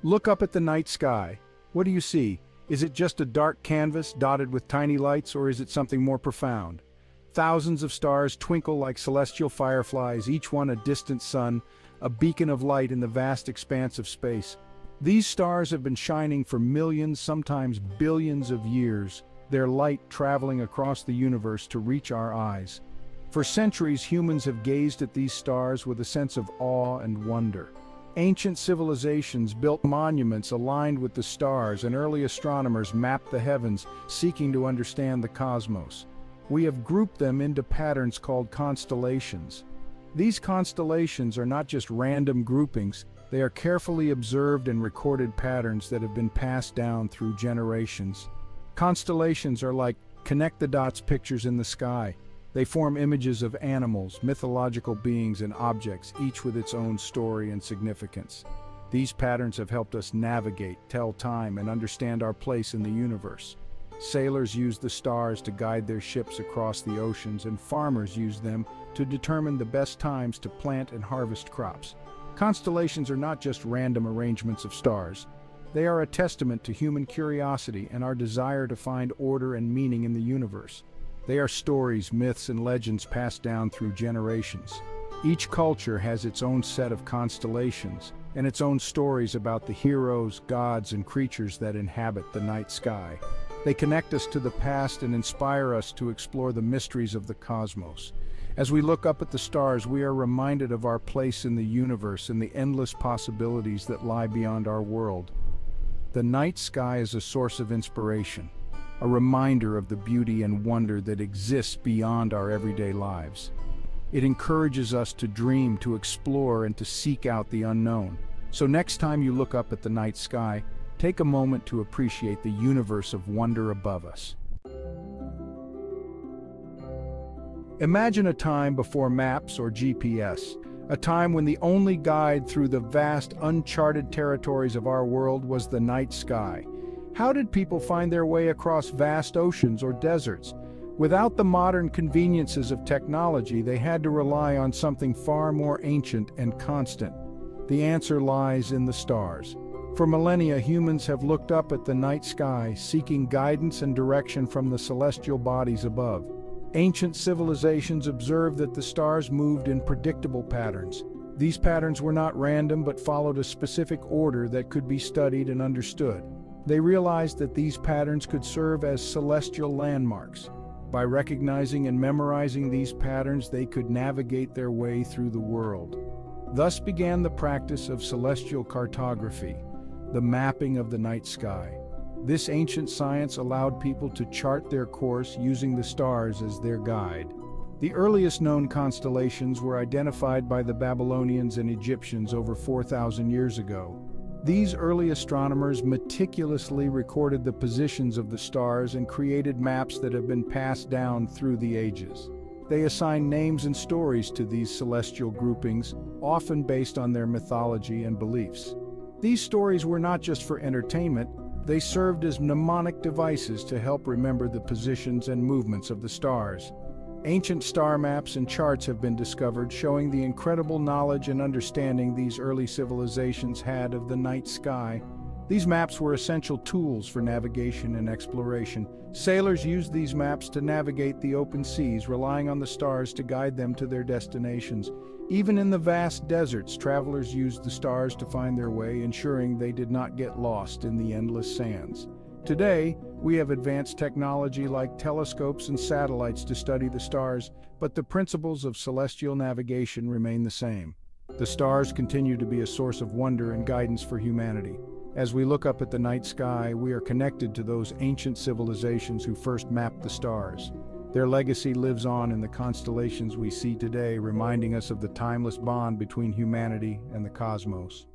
Look up at the night sky. What do you see? Is it just a dark canvas dotted with tiny lights, or is it something more profound? Thousands of stars twinkle like celestial fireflies, each one a distant sun, a beacon of light in the vast expanse of space. These stars have been shining for millions, sometimes billions of years, their light traveling across the universe to reach our eyes. For centuries, humans have gazed at these stars with a sense of awe and wonder. Ancient civilizations built monuments aligned with the stars, and early astronomers mapped the heavens, seeking to understand the cosmos. We have grouped them into patterns called constellations. These constellations are not just random groupings, they are carefully observed and recorded patterns that have been passed down through generations. Constellations are like connect-the-dots pictures in the sky. They form images of animals, mythological beings, and objects, each with its own story and significance. These patterns have helped us navigate, tell time, and understand our place in the universe. Sailors use the stars to guide their ships across the oceans, and farmers use them to determine the best times to plant and harvest crops. Constellations are not just random arrangements of stars. They are a testament to human curiosity and our desire to find order and meaning in the universe. They are stories, myths, and legends passed down through generations. Each culture has its own set of constellations and its own stories about the heroes, gods, and creatures that inhabit the night sky. They connect us to the past and inspire us to explore the mysteries of the cosmos. As we look up at the stars, we are reminded of our place in the universe and the endless possibilities that lie beyond our world. The night sky is a source of inspiration, a reminder of the beauty and wonder that exists beyond our everyday lives. It encourages us to dream, to explore, and to seek out the unknown. So next time you look up at the night sky, take a moment to appreciate the universe of wonder above us. Imagine a time before maps or GPS, a time when the only guide through the vast, uncharted territories of our world was the night sky. How did people find their way across vast oceans or deserts? Without the modern conveniences of technology, they had to rely on something far more ancient and constant. The answer lies in the stars. For millennia, humans have looked up at the night sky, seeking guidance and direction from the celestial bodies above. Ancient civilizations observed that the stars moved in predictable patterns. These patterns were not random but followed a specific order that could be studied and understood. They realized that these patterns could serve as celestial landmarks. By recognizing and memorizing these patterns, they could navigate their way through the world. Thus began the practice of celestial cartography, the mapping of the night sky. This ancient science allowed people to chart their course using the stars as their guide. The earliest known constellations were identified by the Babylonians and Egyptians over 4,000 years ago. These early astronomers meticulously recorded the positions of the stars and created maps that have been passed down through the ages. They assigned names and stories to these celestial groupings, often based on their mythology and beliefs. These stories were not just for entertainment, they served as mnemonic devices to help remember the positions and movements of the stars. Ancient star maps and charts have been discovered, showing the incredible knowledge and understanding these early civilizations had of the night sky. These maps were essential tools for navigation and exploration. Sailors used these maps to navigate the open seas, relying on the stars to guide them to their destinations. Even in the vast deserts, travelers used the stars to find their way, ensuring they did not get lost in the endless sands. Today, we have advanced technology like telescopes and satellites to study the stars, but the principles of celestial navigation remain the same. The stars continue to be a source of wonder and guidance for humanity. As we look up at the night sky, we are connected to those ancient civilizations who first mapped the stars. Their legacy lives on in the constellations we see today, reminding us of the timeless bond between humanity and the cosmos.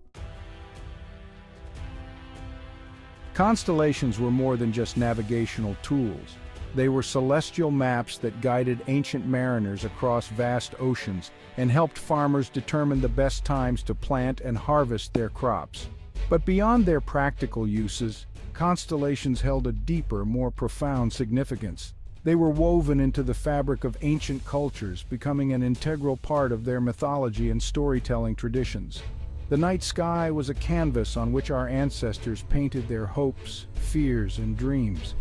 Constellations were more than just navigational tools. They were celestial maps that guided ancient mariners across vast oceans and helped farmers determine the best times to plant and harvest their crops. But beyond their practical uses, constellations held a deeper, more profound significance. They were woven into the fabric of ancient cultures, becoming an integral part of their mythology and storytelling traditions. The night sky was a canvas on which our ancestors painted their hopes, fears, and dreams.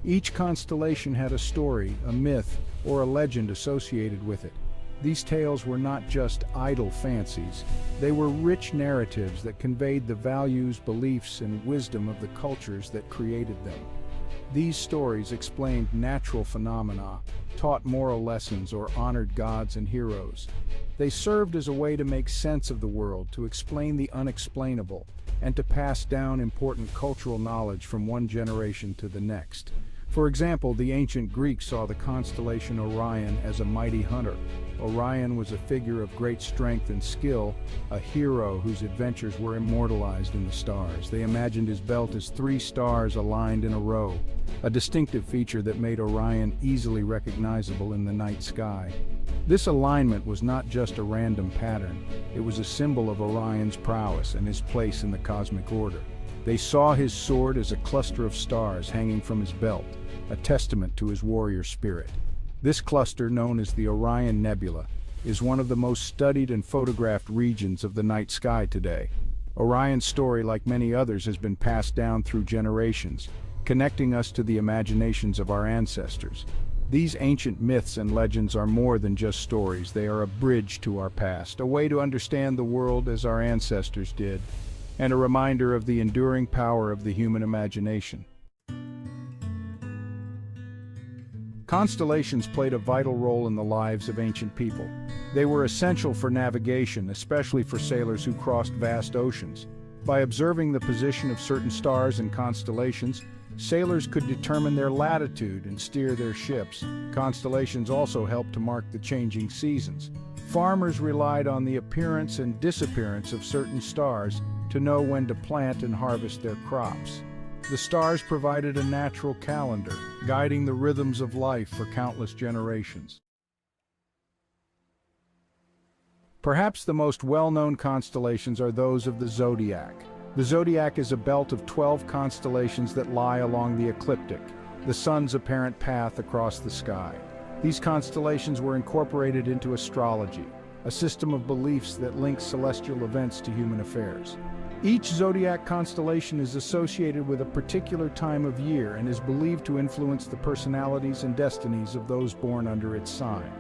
Each constellation had a story, a myth, or a legend associated with it. These tales were not just idle fancies. They were rich narratives that conveyed the values, beliefs, and wisdom of the cultures that created them. These stories explained natural phenomena, taught moral lessons, or honored gods and heroes. They served as a way to make sense of the world, to explain the unexplainable, and to pass down important cultural knowledge from one generation to the next. For example, the ancient Greeks saw the constellation Orion as a mighty hunter. Orion was a figure of great strength and skill, a hero whose adventures were immortalized in the stars. They imagined his belt as 3 stars aligned in a row, a distinctive feature that made Orion easily recognizable in the night sky. This alignment was not just a random pattern, it was a symbol of Orion's prowess and his place in the cosmic order. They saw his sword as a cluster of stars hanging from his belt, a testament to his warrior spirit. This cluster, known as the Orion Nebula, is one of the most studied and photographed regions of the night sky today. Orion's story, like many others, has been passed down through generations, connecting us to the imaginations of our ancestors. These ancient myths and legends are more than just stories. They are a bridge to our past, a way to understand the world as our ancestors did, and a reminder of the enduring power of the human imagination. Constellations played a vital role in the lives of ancient people. They were essential for navigation, especially for sailors who crossed vast oceans. By observing the position of certain stars and constellations, sailors could determine their latitude and steer their ships. Constellations also helped to mark the changing seasons. Farmers relied on the appearance and disappearance of certain stars to know when to plant and harvest their crops. The stars provided a natural calendar, guiding the rhythms of life for countless generations. Perhaps the most well-known constellations are those of the zodiac. The zodiac is a belt of 12 constellations that lie along the ecliptic, the sun's apparent path across the sky. These constellations were incorporated into astrology, a system of beliefs that links celestial events to human affairs. Each zodiac constellation is associated with a particular time of year and is believed to influence the personalities and destinies of those born under its sign.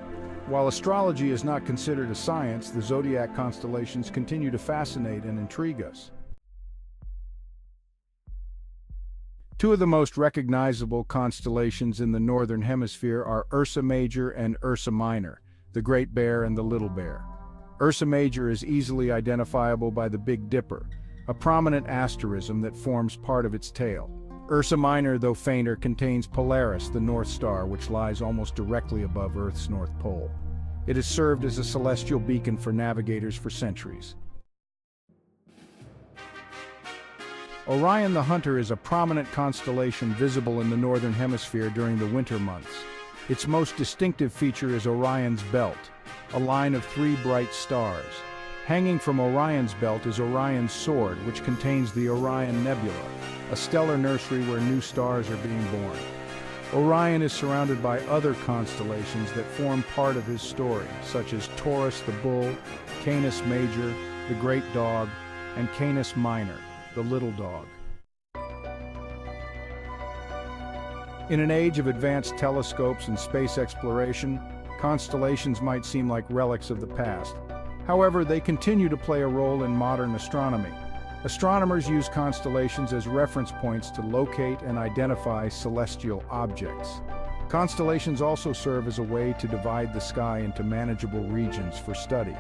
While astrology is not considered a science, the zodiac constellations continue to fascinate and intrigue us. Two of the most recognizable constellations in the Northern Hemisphere are Ursa Major and Ursa Minor, the Great Bear and the Little Bear. Ursa Major is easily identifiable by the Big Dipper, a prominent asterism that forms part of its tail. Ursa Minor, though fainter, contains Polaris, the North Star, which lies almost directly above Earth's North Pole. It has served as a celestial beacon for navigators for centuries. Orion the Hunter is a prominent constellation visible in the Northern Hemisphere during the winter months. Its most distinctive feature is Orion's belt, a line of 3 bright stars. Hanging from Orion's belt is Orion's sword, which contains the Orion Nebula, a stellar nursery where new stars are being born. Orion is surrounded by other constellations that form part of his story, such as Taurus the Bull, Canis Major, the Great Dog, and Canis Minor, the Little Dog. In an age of advanced telescopes and space exploration, constellations might seem like relics of the past. However, they continue to play a role in modern astronomy. Astronomers use constellations as reference points to locate and identify celestial objects. Constellations also serve as a way to divide the sky into manageable regions for study.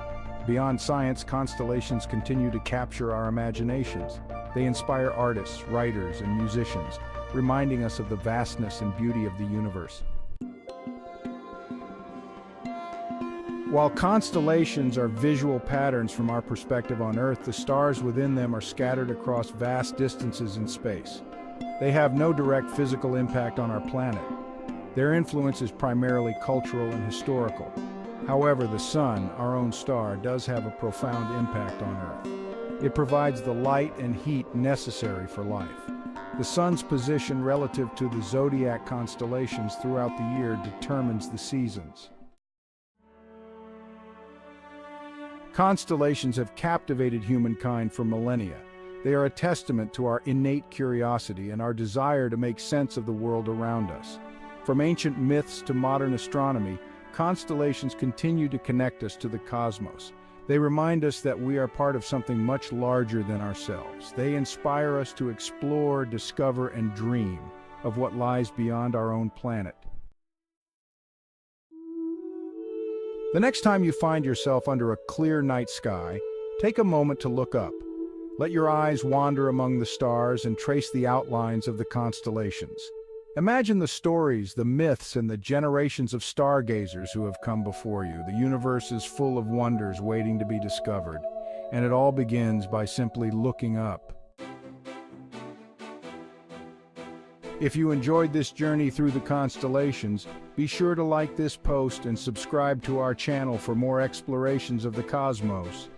Beyond science, constellations continue to capture our imaginations. They inspire artists, writers, and musicians, reminding us of the vastness and beauty of the universe. While constellations are visual patterns from our perspective on Earth, the stars within them are scattered across vast distances in space. They have no direct physical impact on our planet. Their influence is primarily cultural and historical. However, the Sun, our own star, does have a profound impact on Earth. It provides the light and heat necessary for life. The Sun's position relative to the zodiac constellations throughout the year determines the seasons. Constellations have captivated humankind for millennia. They are a testament to our innate curiosity and our desire to make sense of the world around us. From ancient myths to modern astronomy, constellations continue to connect us to the cosmos. They remind us that we are part of something much larger than ourselves. They inspire us to explore, discover, and dream of what lies beyond our own planet. The next time you find yourself under a clear night sky, take a moment to look up. Let your eyes wander among the stars and trace the outlines of the constellations. Imagine the stories, the myths, and the generations of stargazers who have come before you. The universe is full of wonders waiting to be discovered, and it all begins by simply looking up. If you enjoyed this journey through the constellations, be sure to like this post and subscribe to our channel for more explorations of the cosmos.